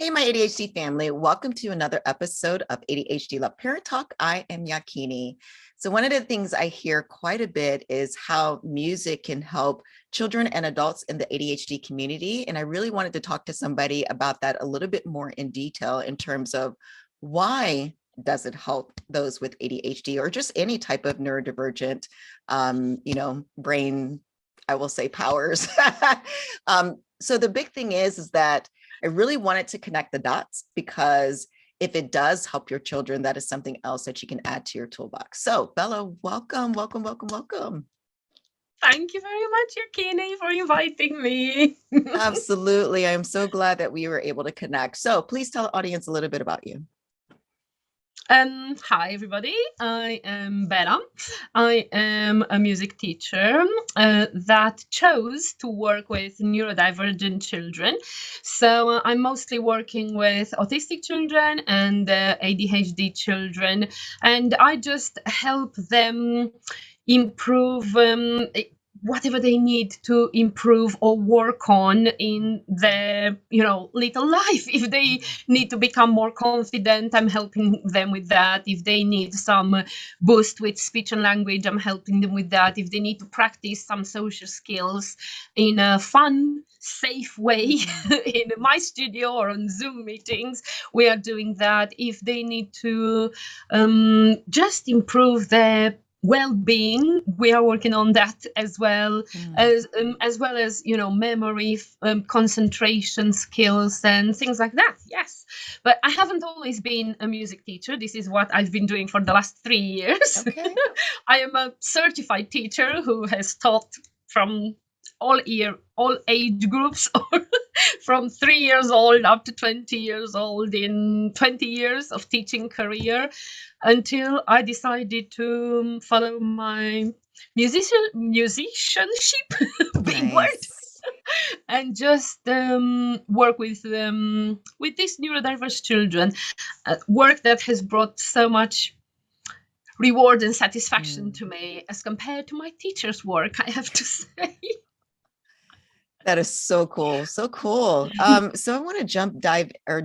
Hey, my ADHD family, welcome to another episode of ADHD Love Parent Talk. I am Yakini. So one of the things I hear quite a bit is how music can help children and adults in the ADHD community. And I really wanted to talk to somebody about that a little bit more in detail in terms of why does it help those with ADHD or just any type of neurodivergent, brain, I will say powers. So the big thing is that I really wanted to connect the dots because if it does help your children, that is something else that you can add to your toolbox. So Bella, welcome, welcome, welcome, welcome. Thank you very much, Yakini, for inviting me. Absolutely. I'm so glad that we were able to connect. So please tell the audience a little bit about you. Hi, everybody. I am Bella. I am a music teacher that chose to work with neurodivergent children. So I'm mostly working with autistic children and ADHD children, and I just help them improve whatever they need to improve or work on in their little life. If they need to become more confident, I'm helping them with that. If they need some boost with speech and language, I'm helping them with that. If they need to practice some social skills in a fun, safe way in my studio or on Zoom meetings, we are doing that. If they need to just improve their well-being, we are working on that as well. As well as memory, concentration skills and things like that. Yes, but I haven't always been a music teacher. This is what I've been doing for the last 3 years. Okay. I am a certified teacher who has taught from all age groups, or from 3 years old up to 20 years old, in 20 years of teaching career, until I decided to follow my musicianship, big word, Nice. and just work with these neurodiverse children, work that has brought so much reward and satisfaction to me as compared to my teacher's work, I have to say. That is so cool. So cool. So I want to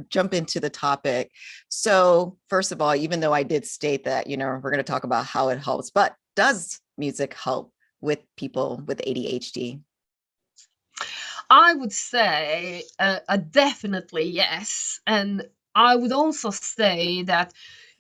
jump into the topic. So first of all, even though I did state that, we're going to talk about how it helps, but does music help with people with ADHD? I would say a definitely yes. And I would also say that,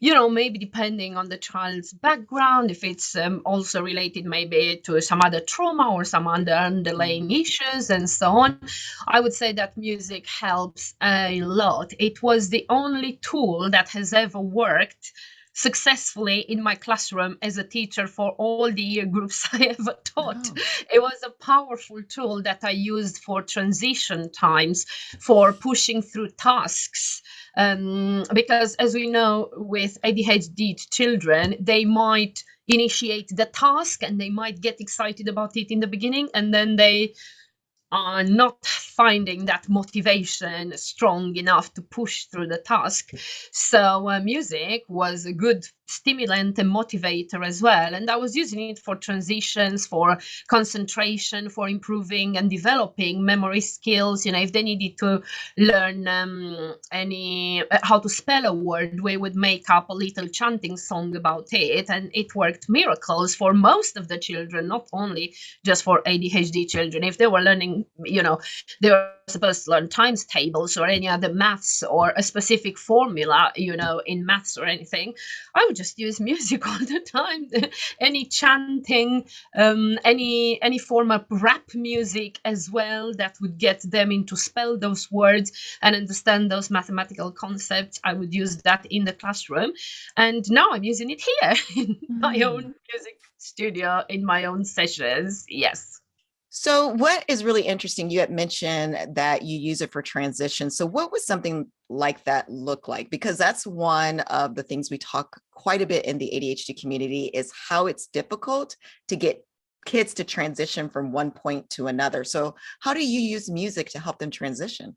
maybe depending on the child's background, if it's also related maybe to some other trauma or some other underlying issues and so on, I would say that music helps a lot. It was the only tool that has ever worked successfully in my classroom as a teacher for all the year groups I ever taught. Oh. It was a powerful tool that I used for transition times, for pushing through tasks. Because as we know, with ADHD children, they might initiate the task and they might get excited about it in the beginning, and then they are not finding that motivation strong enough to push through the task. So music was a good stimulant and motivator as well. And I was using it for transitions, for concentration, for improving and developing memory skills. If they needed to learn how to spell a word, we would make up a little chanting song about it. And it worked miracles for most of the children, not only just for ADHD children. If they were learning, they were supposed to learn times tables or any other maths or a specific formula, in maths or anything, I would just use music all the time. Any chanting, any form of rap music as well that would get them into spell those words and understand those mathematical concepts, I would use that in the classroom. And now I'm using it here in my own music studio, in my own sessions. Yes. So what is really interesting, you had mentioned that you use it for transition. So what would something like that look like? Because that's one of the things we talk quite a bit in the ADHD community, is how it's difficult to get kids to transition from one point to another. So how do you use music to help them transition?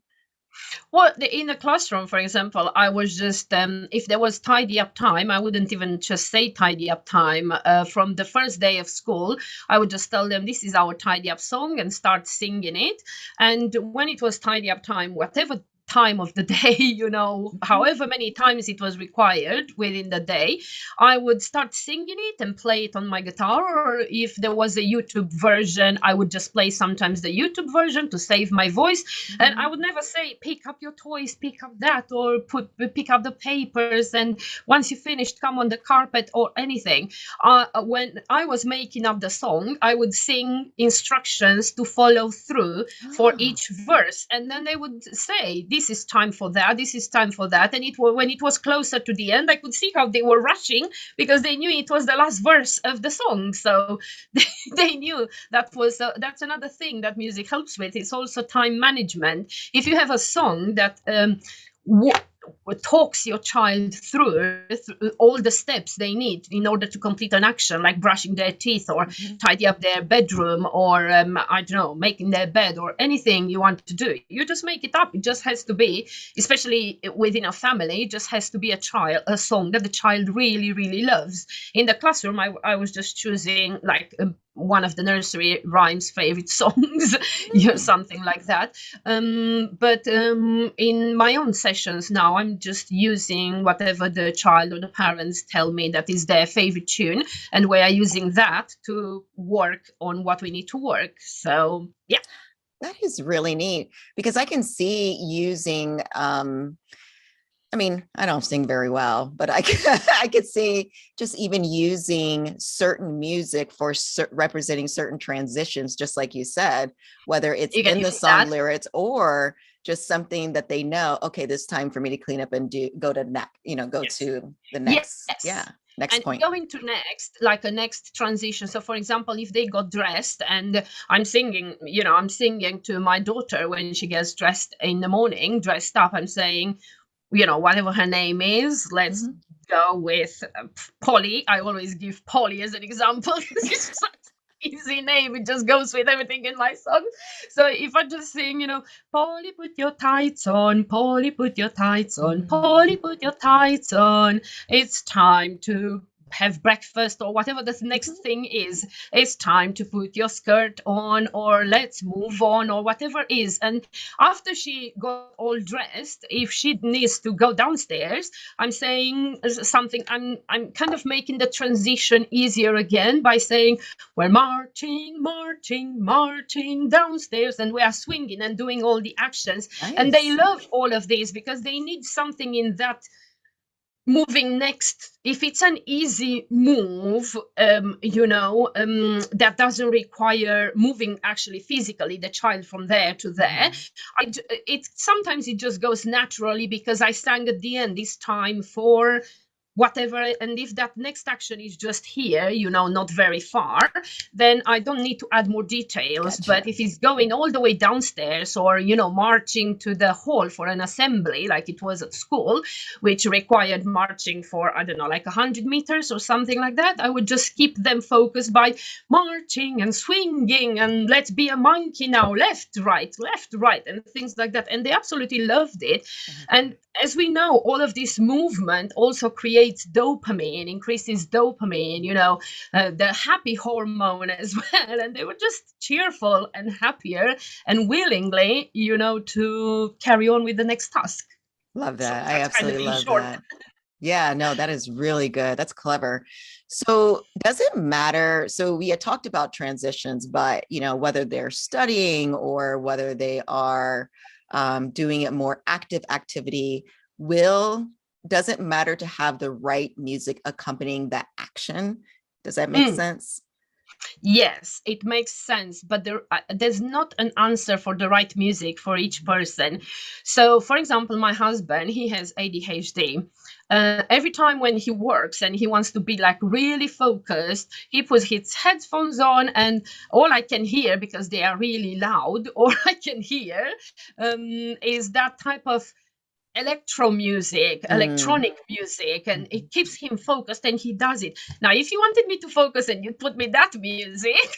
Well, in the classroom, for example, I was just, if there was tidy up time, I wouldn't even just say tidy up time. From the first day of school, I would just tell them, this is our tidy up song, and start singing it. And when it was tidy up time, whatever time of the day, however many times it was required within the day, I would start singing it and play it on my guitar. Or if there was a YouTube version, I would just play sometimes the YouTube version to save my voice. And I would never say, pick up your toys, pick up that, or pick up the papers, and once you finished, come on the carpet, or anything. When I was making up the song, I would sing instructions to follow through for each verse, and then they would say, this is time for that, this is time for that. And when it was closer to the end, I could see how they were rushing, because they knew it was the last verse of the song. So they knew that's another thing that music helps with. It's also time management. If you have a song that talks your child through all the steps they need in order to complete an action, like brushing their teeth, or tidy up their bedroom, or I don't know, making their bed, or anything you want to do, you just make it up. It just has to be, especially within a family, it just has to be a song that the child really, really loves. In the classroom, I was just choosing like one of the nursery rhymes favorite songs, something like that. But in my own sessions now, I'm just using whatever the child or the parents tell me that is their favorite tune, and we are using that to work on what we need to work. So yeah. That is really neat, because I can see using, I mean, I don't sing very well, but I could see just even using certain music for representing certain transitions, just like you said, whether it's in the song lyrics or just something that they know, okay, this time for me to clean up and go to the next, next point. Going to next, like a next transition. So for example, if they got dressed and I'm singing to my daughter when she gets dressed in the morning, dressed up, I'm saying, whatever her name is, let's go with Polly. I always give Polly as an example. It's such an easy name. It just goes with everything in my song. So if I just sing, Polly, put your tights on, Polly, put your tights on, Polly, put your tights on. It's time to have breakfast, or whatever the next thing is. It's time to put your skirt on, or let's move on, or whatever is. And after she got all dressed, if she needs to go downstairs, I'm saying something, I'm kind of making the transition easier again by saying, we're marching, marching, marching downstairs, and we are swinging and doing all the actions. Nice. And they love all of this because they need something in that moving next. If it's an easy move, that doesn't require moving actually physically the child from there to there, sometimes it just goes naturally, because I sang at the end, this time for whatever. And if that next action is just here, not very far, then I don't need to add more details. Gotcha. But if it's going all the way downstairs, or marching to the hall for an assembly like it was at school, which required marching for, I don't know, like 100 meters or something like that, I would just keep them focused by marching and swinging and let's be a monkey now, left, right, and things like that. And they absolutely loved it. And as we know, all of this movement also creates dopamine, increases dopamine, the happy hormone as well. And they were just cheerful and happier and willingly, to carry on with the next task. Love that. So I absolutely love that. Yeah, no, that is really good. That's clever. So does it matter? So we had talked about transitions, but, whether they're studying or whether they are doing a more active activity, does it matter to have the right music accompanying that action? Does that make sense? Yes, it makes sense, but there's not an answer for the right music for each person. So, for example, my husband, he has ADHD. Every time when he works and he wants to be like really focused, he puts his headphones on, and all I can hear, because they are really loud, all I can hear is that type of electronic music, and it keeps him focused, and he does it. Now, if you wanted me to focus and you put me that music,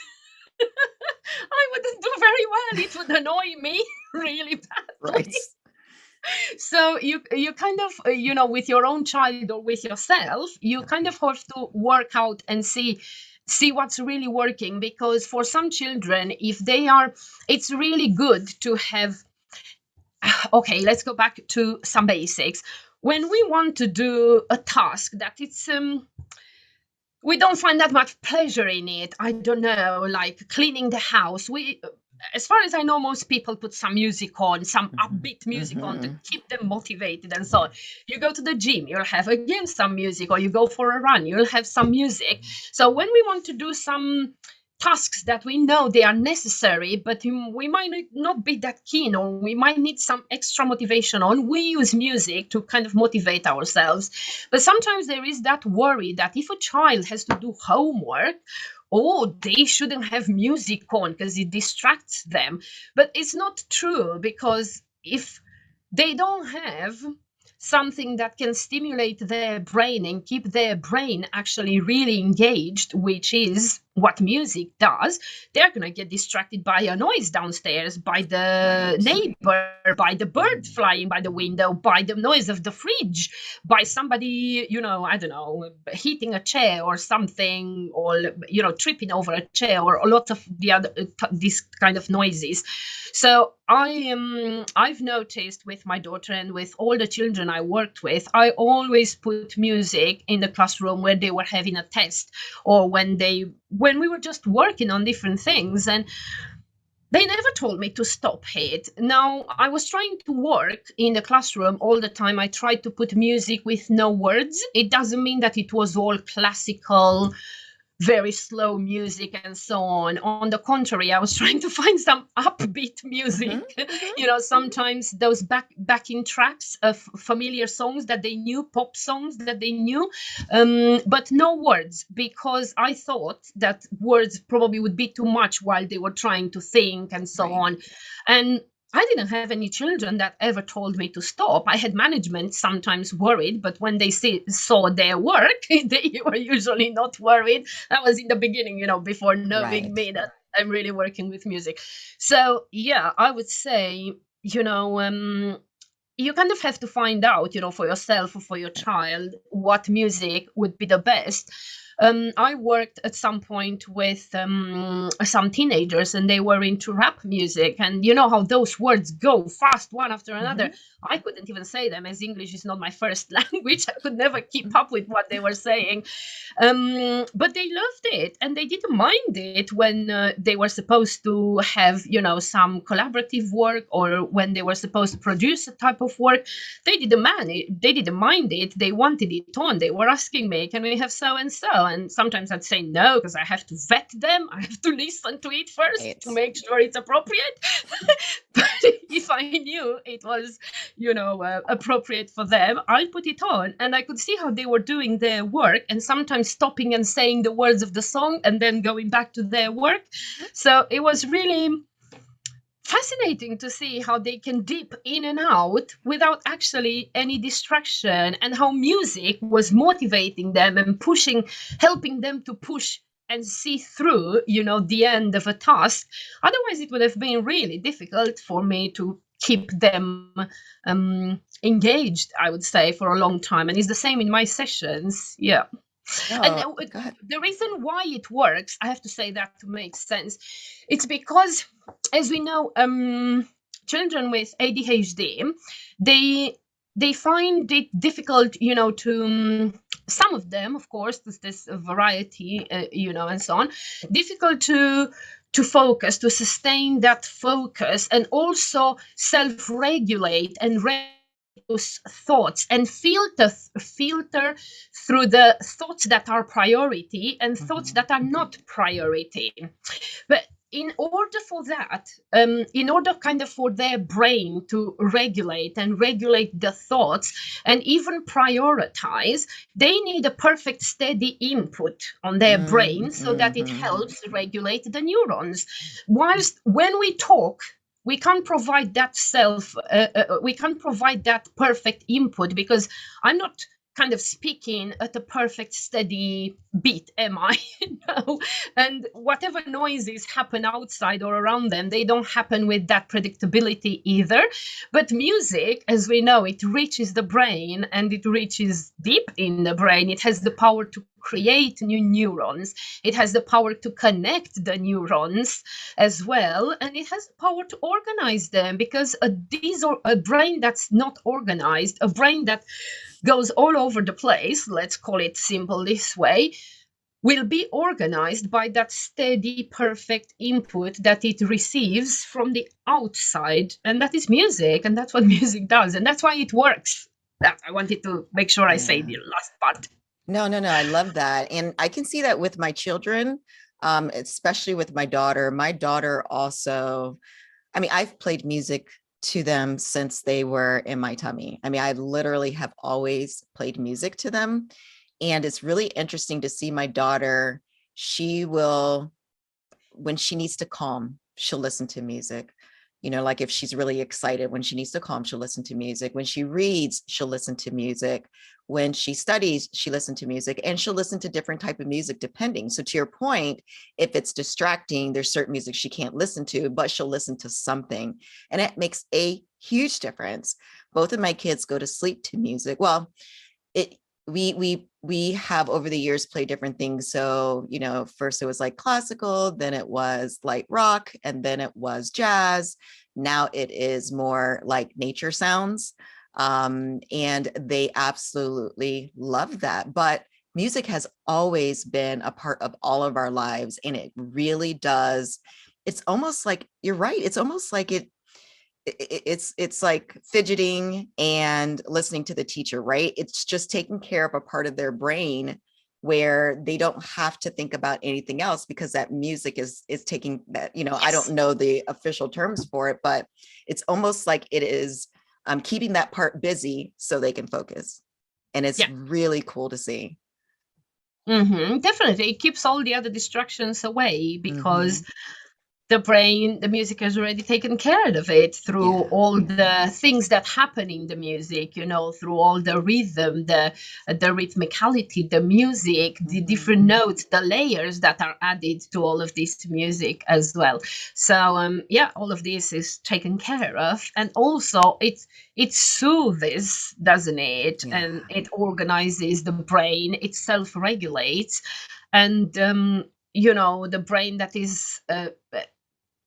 I wouldn't do very well. It would annoy me really badly. Right. So you kind of, with your own child or with yourself, you kind of have to work out and see what's really working, because for some children, it's really good to have okay, let's go back to some basics. When we want to do a task that it's we don't find that much pleasure in it, I don't know, like cleaning the house, we, as far as I know, most people put some music on, some upbeat music on to keep them motivated and so on. You go to the gym, you'll have again some music, or you go for a run, you'll have some music. So when we want to do some tasks that we know they are necessary, but we might not be that keen, or we might need some extra motivation on, we use music to kind of motivate ourselves. But sometimes there is that worry that if a child has to do homework, oh, they shouldn't have music on because it distracts them. But it's not true, because if they don't have something that can stimulate their brain and keep their brain actually really engaged, which is what music does, they're going to get distracted by a noise downstairs, by the neighbor, by the bird flying by the window, by the noise of the fridge, by somebody, I don't know, hitting a chair or something, or, tripping over a chair, or a lot of the other, these kind of noises. So I've noticed with my daughter and with all the children I worked with, I always put music in the classroom where they were having a test, or when we were just working on different things, and they never told me to stop it. Now, I was trying to work in the classroom all the time. I tried to put music with no words. It doesn't mean that it was all classical, very slow music and so on. On the contrary, I was trying to find some upbeat music. Sometimes those backing tracks of familiar songs that they knew, pop songs that they knew, but no words, because I thought that words probably would be too much while they were trying to think and so on. And I didn't have any children that ever told me to stop. I had management sometimes worried, but when they saw their work, they were usually not worried. That was in the beginning, before knowing me that I'm really working with music. So, yeah, I would say, you kind of have to find out, for yourself or for your child, what music would be the best. I worked at some point with some teenagers, and they were into rap music, and you know how those words go fast, one after another. I couldn't even say them, as English is not my first language. I could never keep up with what they were saying. But they loved it, and they didn't mind it when they were supposed to have, some collaborative work, or when they were supposed to produce a type of work. They didn't mind it. They wanted it on. They were asking me, can we have so and so? And sometimes I'd say no, because I have to vet them. I have to listen to it first to make sure it's appropriate. But if I knew it was, appropriate for them, I put it on, and I could see how they were doing their work, and sometimes stopping and saying the words of the song and then going back to their work. So it was really fascinating to see how they can dip in and out without actually any distraction, and how music was motivating them and helping them to push and see through, the end of a task. Otherwise, it would have been really difficult for me to keep them engaged, I would say, for a long time. And it's the same in my sessions. Yeah. And the reason why it works, I have to say that to make sense, it's because, as we know, children with ADHD, they find it difficult, to some of them, of course, there's a variety, and so on, difficult to focus, to sustain that focus, and also self-regulate and those thoughts, and filter through the thoughts that are priority and thoughts that are not priority. But in order for that, in order kind of for their brain to regulate the thoughts and even prioritize, they need a perfect steady input on their brain, so that it helps regulate the neurons. Whilst when we talk, we can't provide that we can't provide that perfect input, because I'm not kind of speaking at a perfect steady beat, am I? No. And whatever noises happen outside or around them, they don't happen with that predictability either. But music, as we know, it reaches the brain, and it reaches deep in the brain. It has the power to create new neurons. It has the power to connect the neurons as well, and it has the power to organize them, because a brain that's not organized, a brain that goes all over the place, let's call it simple this way, will be organized by that steady, perfect input that it receives from the outside. And that is music, and that's what music does, and that's why it works. That I wanted to make sure I say Yeah. the last part. No, no, no. I love that. And I can see that with my children, especially with my daughter. My daughter also, I mean, I've played music to them since they were in my tummy. I mean, I literally have always played music to them. And it's really interesting to see my daughter. She will, when she needs to calm, she'll listen to music. You know, like if she's really excited, when she needs to calm, she'll listen to music. When she reads, she'll listen to music. When she studies, she listens to music, and she'll listen to different type of music depending. So to your point, if it's distracting, there's certain music she can't listen to, but she'll listen to something. And it makes a huge difference. Both of my kids go to sleep to music. Well, it we have over the years played different things. So, you know, first it was like classical, then it was light rock, and then it was jazz. Now it is more like nature sounds. And they absolutely love that. But music has always been a part of all of our lives, and it really does. It's almost like, you're right. It's almost like it's like fidgeting and listening to the teacher, right? It's just taking care of a part of their brain where they don't have to think about anything else, because that music is taking that, you know, I don't Yes. know the official terms for it, but it's almost like it is keeping that part busy so they can focus. And it's Yeah. really cool to see. Definitely. It keeps all the other distractions away, because Mhm. the brain, the music has already taken care of it through Yeah. all the things that happen in the music, you know, through all the rhythm, the rhythmicality, the music, the Mhm. different notes, the layers that are added to all of this music as well. So yeah, all of this is taken care of, and also it soothes, doesn't it? Yeah. And it organizes the brain, it self-regulates, and you know, the brain that is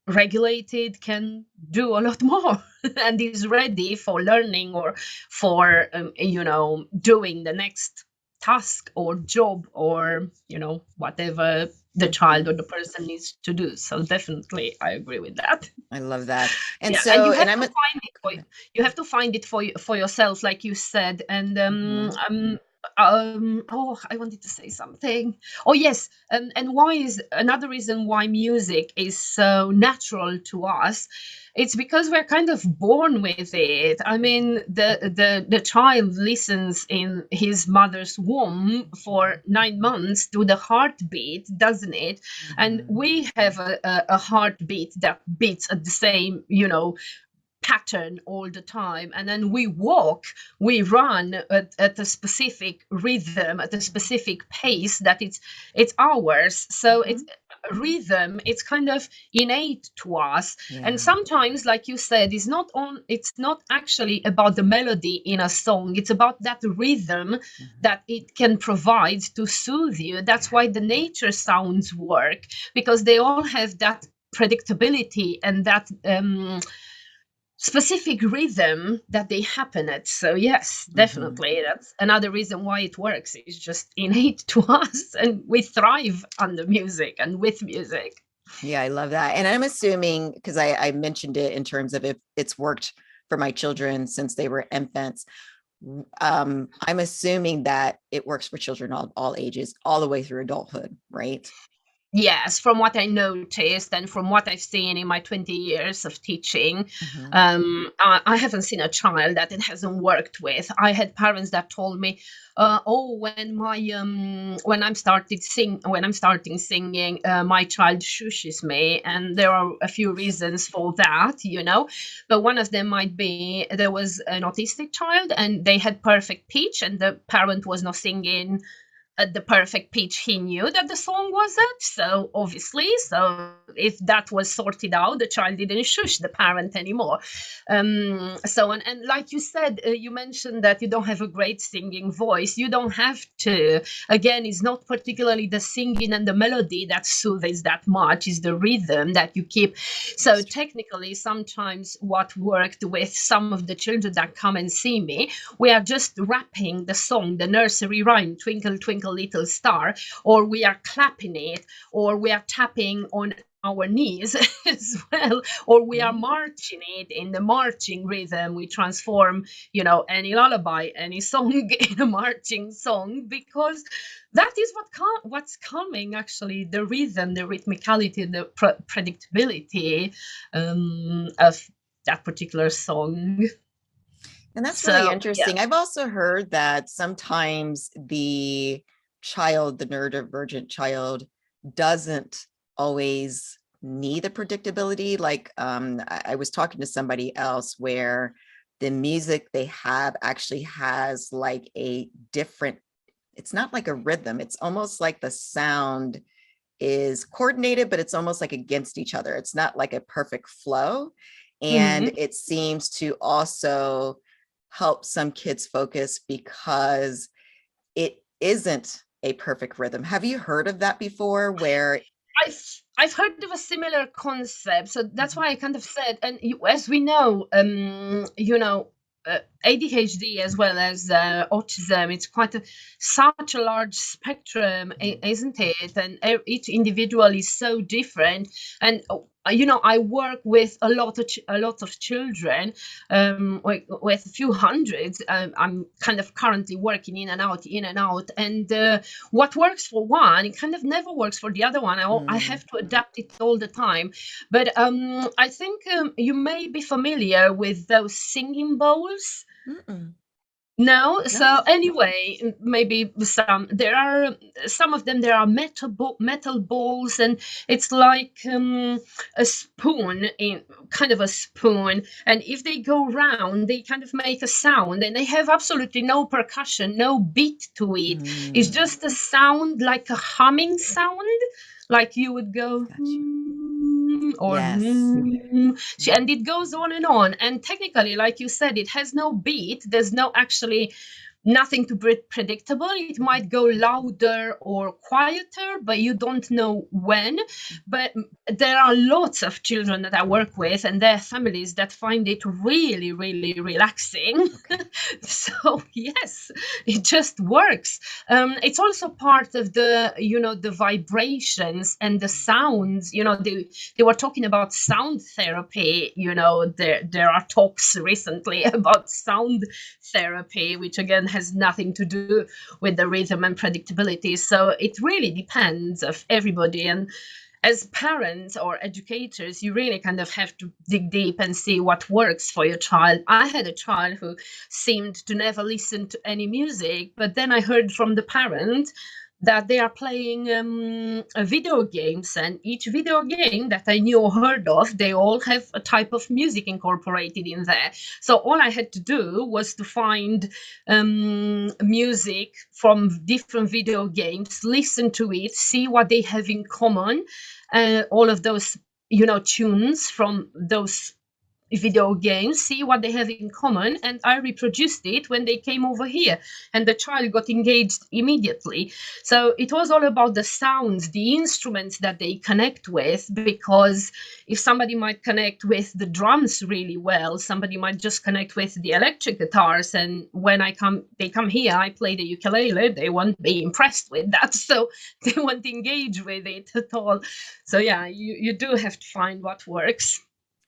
regulated can do a lot more and is ready for learning, or for you know, doing the next task or job, or you know, whatever the child or Mhm. the person needs to do. So definitely I agree with that. I love that. And Yeah, and so, you and have I'm to a, find it for okay. you have to find it for yourself, like you said. And Mhm. oh, I wanted to say something. Oh yes, and why is another reason why music is so natural to us? It's because we're kind of born with it. I mean, the child listens in his mother's womb for 9 months to the heartbeat, doesn't it? And Mhm. we have a heartbeat that beats at the same, you know, pattern all the time. And then we walk, we run at a specific rhythm, at a specific pace that it's ours. So it's Mhm. rhythm, it's kind of innate to us. And Yeah. sometimes, like you said, it's not actually about the melody in a song, it's about that rhythm Mhm. that it can provide to soothe you. That's why the nature sounds work, because they all have that predictability and that specific rhythm that they happen at. So yes, Mhm. definitely, that's another reason why it works. It's just innate to us, and we thrive under music and with music. Yeah, I love that. And I'm assuming, because I mentioned it in terms of if it's worked for my children since they were infants, I'm assuming that it works for children all ages, all the way through adulthood, right? Yes, from what I noticed and from what I've seen in my 20 years of teaching, Mhm. I haven't seen a child that it hasn't worked with. I had parents that told me, "Oh, when I'm starting singing, my child shushes me," and there are a few reasons for that, you know. But one of them might be there was an autistic child and they had perfect pitch, and the parent was not singing at the perfect pitch. He knew that the song was at, so obviously, so if that was sorted out, the child didn't shush the parent anymore. And like you said, you mentioned that you don't have a great singing voice. You don't have to. Again, it's not particularly the singing and the melody that soothes that much, is the rhythm that you keep. So technically, sometimes what worked with some of the children that come and see me, we are just rapping the song, the nursery rhyme, Twinkle, Twinkle, Little Star, or we are clapping it, or we are tapping on our knees as well, or we are Mhm. marching it in the marching rhythm. We transform, any lullaby, any song in a marching song, because that is what's coming, actually, the rhythm, the rhythmicality, the predictability of that particular song. And that's really So yeah. interesting. I've also heard that sometimes the child, the neurodivergent child, doesn't always need the predictability. Like I was talking to somebody else where the music they have actually has like a different, it's not like a rhythm. It's almost like the sound is coordinated, but it's almost like against each other. It's not like a perfect flow. And Mhm. it seems to also help some kids focus because it isn't a perfect rhythm. Have you heard of that before where I've heard of a similar concept, so that's Mhm. why I kind of said, and as we know, ADHD as well as autism, it's quite such a large spectrum, Mhm. isn't it? And each individual is so different. And I work with a lot of children, with a few hundreds. I'm kind of currently working in and out, and what works for one, it kind of never works for the other one. I Mm. have to adapt it all the time. But I think you may be familiar with those singing bowls. Mm-mm. No, so No. anyway, maybe there are some of them. There are metal balls, and it's like a spoon, in kind of a spoon. And if they go round, they kind of make a sound, and they have absolutely no percussion, no beat to it. It's Mm. just a sound, like a humming sound, like you would go Gotcha. or Yes. and Mhm. it goes on and on. And technically, like you said, it has no beat. There's no actually nothing to be predictable. It Mhm. might go louder or quieter, but you don't know when. But there are lots of children that I work with and their families that find it really, really relaxing. Okay. So yes, it just works. It's also part of the vibrations and the sounds. They were talking about sound therapy. There are talks recently about sound therapy, which again has nothing to do with the rhythm and predictability. So it really depends of everybody. And as parents or educators, you really kind of have to dig deep and see what works for your child. I had a child who seemed to never listen to any music, but then I heard from the parent that they are playing video games, and each video game that I knew or heard of, they all have a type of music incorporated in there. So all I had to do was to find music from different video games, listen to it, see what they have in common, all of those tunes from those video games, see what they have in common, and I reproduced it when they came over here, and the child got engaged immediately. So it was all about the sounds, the instruments that they connect with, because if somebody might connect with the drums really well, somebody might just connect with the electric guitars, and when they come here, I play the ukulele, they won't be impressed with that, so they won't engage with it at all. So yeah, you do have to find what works.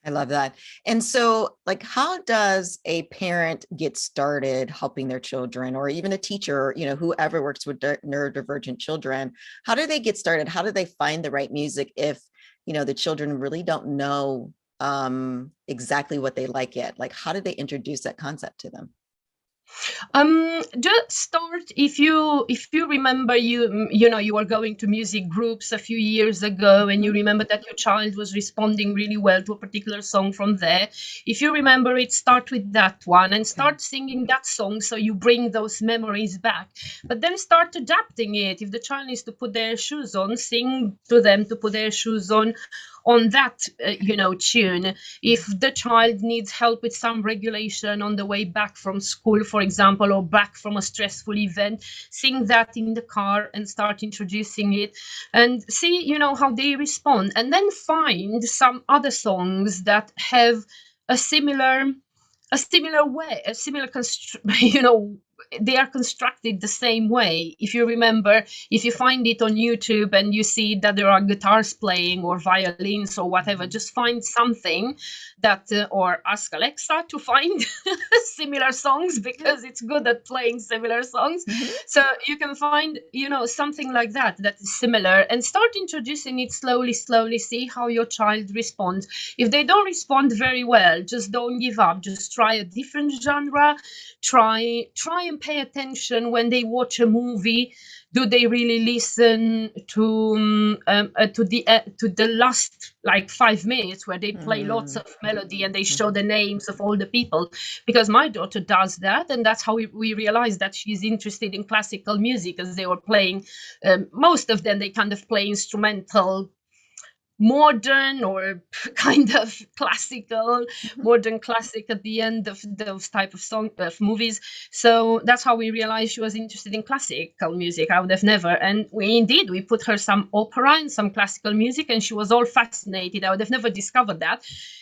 I love that. And so, like, how does a parent get started helping their children, or even a teacher, whoever works with neurodivergent children? How do they get started? How do they find the right music if, the children really don't know exactly what they like yet? Like, how do they introduce that concept to them? Just start if you remember you were going to music groups a few years ago and you Mhm. remember that your child was responding really well to a particular song from there. If you remember it, start with that one and Okay. start singing that song so you bring those memories back. But then start adapting it. If the child needs to put their shoes on, sing to them to put their shoes on that tune. If the child needs help with some regulation on the way back from school, for example, or back from a stressful event, sing that in the car and start introducing it and see how they respond, and then find some other songs that have a similar way, a similar they are constructed the same way. If you remember, if you find it on YouTube and you see that there are guitars playing or violins or whatever, Mhm. just find something that, or ask Alexa to find similar songs, Yep. because it's good at playing similar songs. Mhm. So you can find, something like that that is similar and start introducing it slowly, slowly, see how your child responds. If they don't respond very well, just don't give up. Just try a different genre. Try and pay attention when they watch a movie. Do they really listen to the last like 5 minutes where they play lots Mm. of melody and they show Mhm. the names of all the people? Because my daughter does that, and that's how we realized that she's interested in classical music, as they were playing. Most of them, they kind of play instrumental, modern or kind of classical, Mhm. modern classic at the end of those type of song of movies. So that's how we realized she was interested in classical music. I would have never. And we put her some opera and some classical music, and she was all fascinated. I would have never discovered that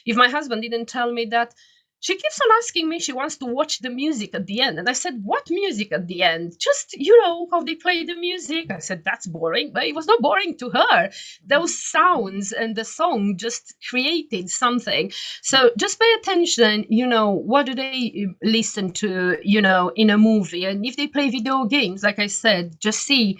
if my husband didn't tell me that. She keeps on asking me, she wants to watch the music at the end. And I said, what music at the end? Just, how they play the music. I said, that's boring. But it was not boring to her. Mhm. Those sounds and the song just created something. So just pay attention, what do they listen to, in a movie? And if they play video games, like I said, just see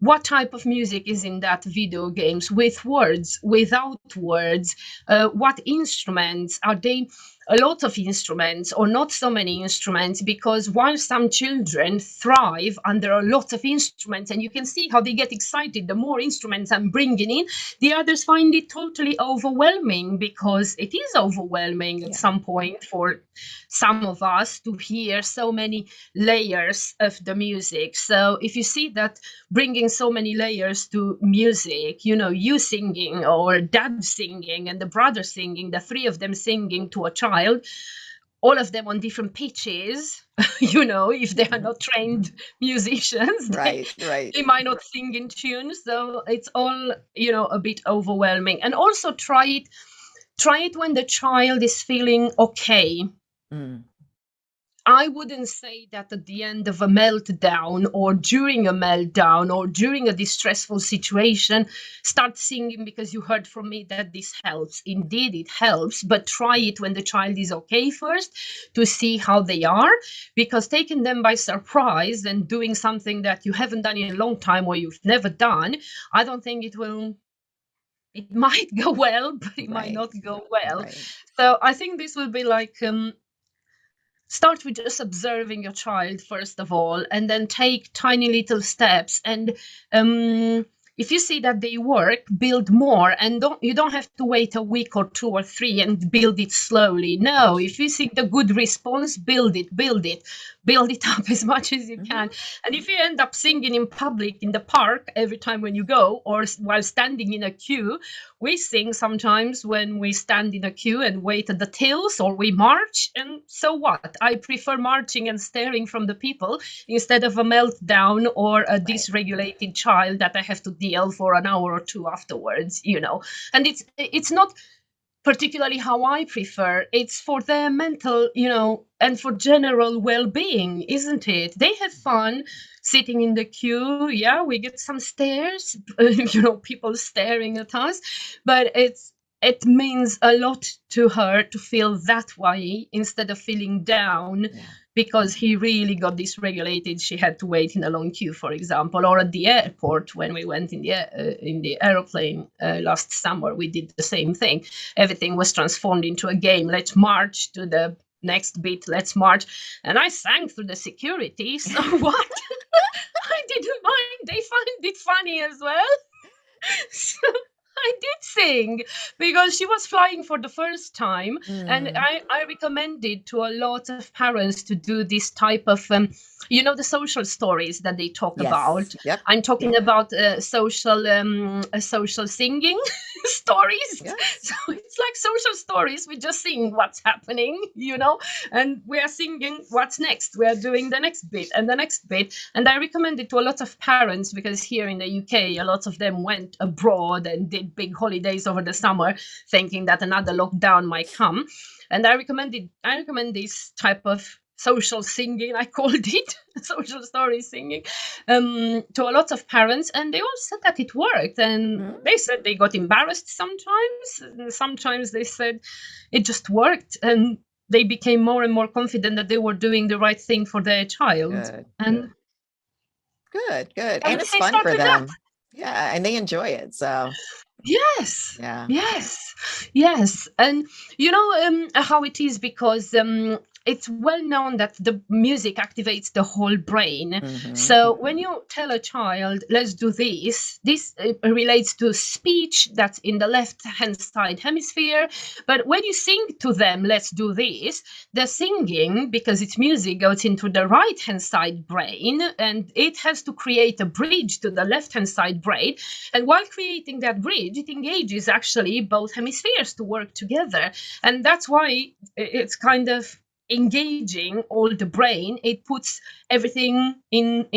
what type of music is in that video games, with words, without words, what instruments are they, a lot of instruments or not so many instruments, because while some children thrive under a lot of instruments and you can see how they get excited the more instruments I'm bringing in, the others find it totally overwhelming, because it is overwhelming at Yeah. some point for some of us to hear so many layers of the music. So if you see that bringing so many layers to music, you singing or dad singing and the brother singing, the three of them singing to a child, all of them on different pitches, if they are Mhm. not trained musicians, they, Right. Right. they might not sing in tune. So it's all, a bit overwhelming. And also try it when the child is feeling okay. Mm. I wouldn't say that at the end of a meltdown or during a meltdown or during a distressful situation, start singing because you heard from me that this helps. Indeed, it helps, but try it when the child is okay first to see how they are, because taking them by surprise and doing something that you haven't done in a long time or you've never done, I don't think it will. It might go well, but it might Right. not go well. Right. So I think this will be like start with just observing your child first of all, and then take tiny little steps. And if you see that they work, build more, and you don't have to wait a week or 2 or 3 and build it slowly. No, if you see the good response, build it up as much as you Mhm. can. And if you end up singing in public in the park every time when you go, or while standing in a queue, we sing sometimes when we stand in a queue and wait at the tills, or we march. And so what? I prefer marching and staring from the people instead of a meltdown or a Right. dysregulated child that I have to deal for an hour or two afterwards. And it's not particularly how I prefer. It's for their mental, and for general well-being, isn't it? They have fun sitting in the queue. Yeah, we get some stares, people staring at us, but it means a lot to her to feel that way instead of feeling down because he really got dysregulated. She had to wait in a long queue, for example, or at the airport when we went in the aeroplane last summer. We did the same thing. Everything was transformed into a game. Let's march to the next bit. Let's march. And I sang through the security. So what? I didn't mind. They find it funny as well. So I did sing because she was flying for the first time. And I recommended to a lot of parents to do this type of, the social stories that they talk about. Yep. I'm talking about social singing stories. Yes. So it's like social stories. We just sing what's happening, and we are singing what's next. We are doing the next bit and the next bit. And I recommend it to a lot of parents because here in the UK, a lot of them went abroad and did big holidays over the summer, thinking that another lockdown might come. And I recommend this type of social singing, I called it, social story singing, to a lot of parents, and they all said that it worked. And they said they got embarrassed sometimes, and sometimes they said it just worked, and they became more and more confident that they were doing the right thing for their child. Good. And it's fun for them. Yeah, and they enjoy it. So yes. Yeah. Yes. And how it is, because it's well known that the music activates the whole brain. So when you tell a child, let's do this relates to speech that's in the left hand side hemisphere. But when you sing to them, let's do this, the singing, because it's music, goes into the right hand side brain, and it has to create a bridge to the left hand side brain. And while creating that bridge, it engages actually both hemispheres to work together. And that's why it's kind of engaging all the brain. It puts everything in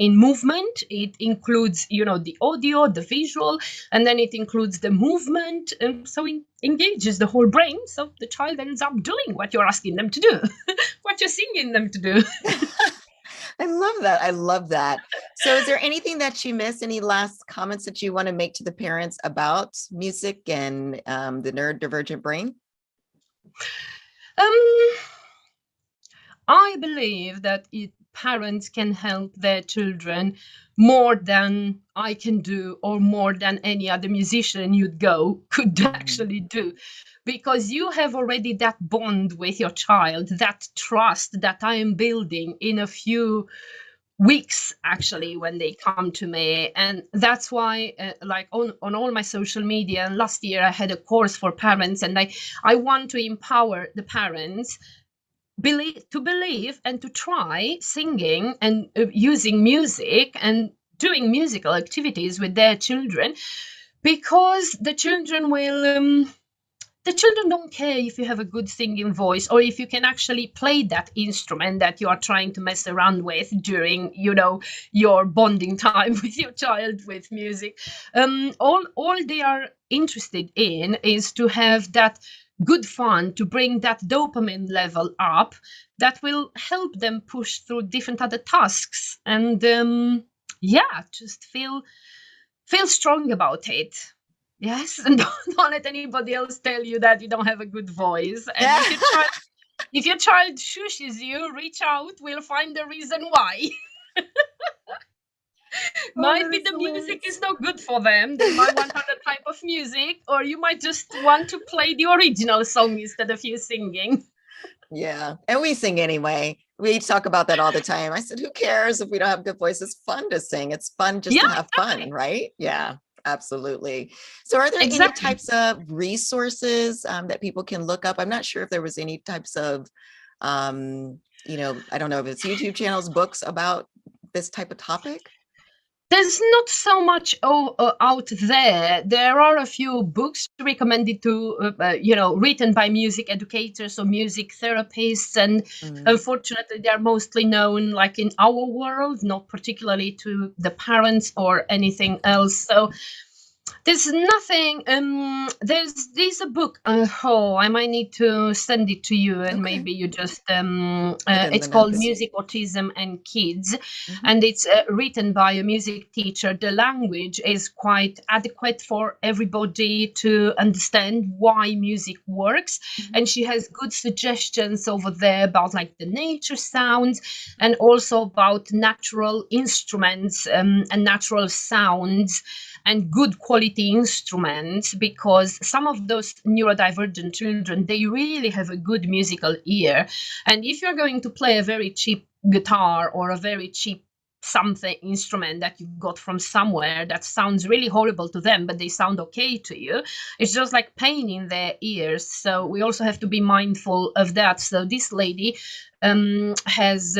movement. It includes the audio, the visual, and then it includes the movement, and so it engages the whole brain, so the child ends up doing what you're asking them to do, what you're singing them to do. I love that. So is there anything that you missed, any last comments that you want to make to the parents about music and the neurodivergent brain? I believe that parents can help their children more than I can do, or more than any other musician could actually do, because you have already that bond with your child, that trust that I am building in a few weeks, actually, when they come to me. And that's why like on all my social media, and last year I had a course for parents, and I want to empower the parents to believe and to try singing and using music and doing musical activities with their children, because the children don't care if you have a good singing voice, or if you can actually play that instrument that you are trying to mess around with during your bonding time with your child with music. All they are interested in is to have that good fun, to bring that dopamine level up that will help them push through different other tasks, and just feel strong about it. Yes, and don't let anybody else tell you that you don't have a good voice. And if your child shushes you, reach out. We'll find the reason why. Might be the music is no good for them. They might want other type of music, or you might just want to play the original song instead of you singing. Yeah, and we sing anyway. We talk about that all the time. I said, who cares if we don't have good voice? It's fun to sing. It's fun just to have fun, right? Yeah, absolutely. So are there any types of resources that people can look up? I'm not sure if there was any types of, I don't know if it's YouTube channels, books about this type of topic. There's not so much out there. There are a few books recommended to, written by music educators or music therapists. And unfortunately, they're mostly known like in our world, not particularly to the parents or anything else. So There's nothing. There's a book. I might need to send it to you, and Okay. maybe you just. Put in the It's called notes. Music, Autism, and Kids, Mhm. and it's written by a music teacher. The language is quite adequate for everybody to understand why music works, Mhm. and she has good suggestions over there about like the nature sounds, and also about natural instruments and natural sounds and good quality instruments, because some of those neurodivergent children, they really have a good musical ear. And if you're going to play a very cheap guitar or a very cheap something instrument that you got from somewhere that sounds really horrible to them but they sound okay to you, it's just like pain in their ears. So we also have to be mindful of that. So this lady has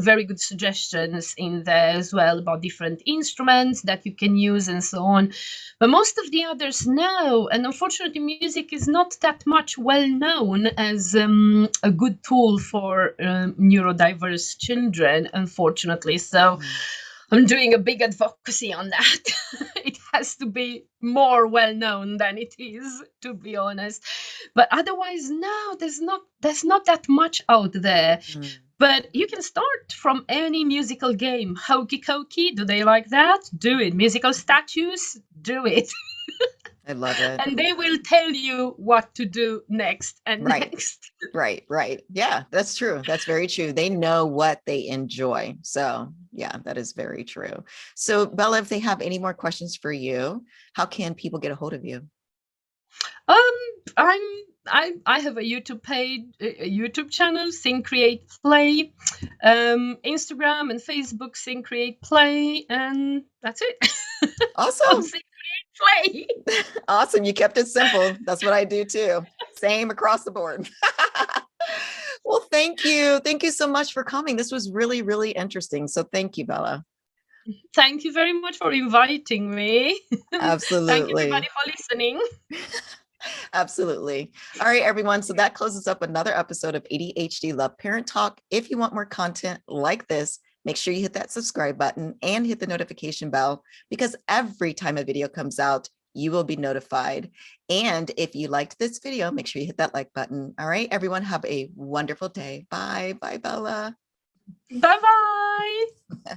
very good suggestions in there as well about different instruments that you can use and so on. But most of the others, no. And unfortunately, music is not that much well known as a good tool for neurodiverse children, unfortunately. So Mhm. I'm doing a big advocacy on that. It has to be more well known than it is, to be honest. But otherwise, no, there's not that much out there. Mm. But you can start from any musical game. Hokey cokey, do they like that? Do it. Musical statues, do it. I love it. And they will tell you what to do next and Right. next. Right. Yeah, that's true. That's very true. They know what they enjoy. So, yeah, that is very true. So, Bella, if they have any more questions for you, how can people get a hold of you? Um, I have a YouTube page, a YouTube channel, Sing Create Play, Instagram and Facebook, Sing Create Play, and that's it. Oh, Awesome. Sing Create Play. Awesome. You kept it simple. That's what I do too. Same across the board. Well, thank you. Thank you so much for coming. This was really, really interesting. So, thank you, Bella. Thank you very much for inviting me. Thank everybody Absolutely. for listening. Absolutely. All right, everyone. So that closes up another episode of ADHD Love Parent Talk. If you want more content like this, make sure you hit that subscribe button and hit the notification bell, because every time a video comes out, you will be notified. And if you liked this video, make sure you hit that like button. All right, everyone, have a wonderful day. Bye. Bye, Bella. Bye bye.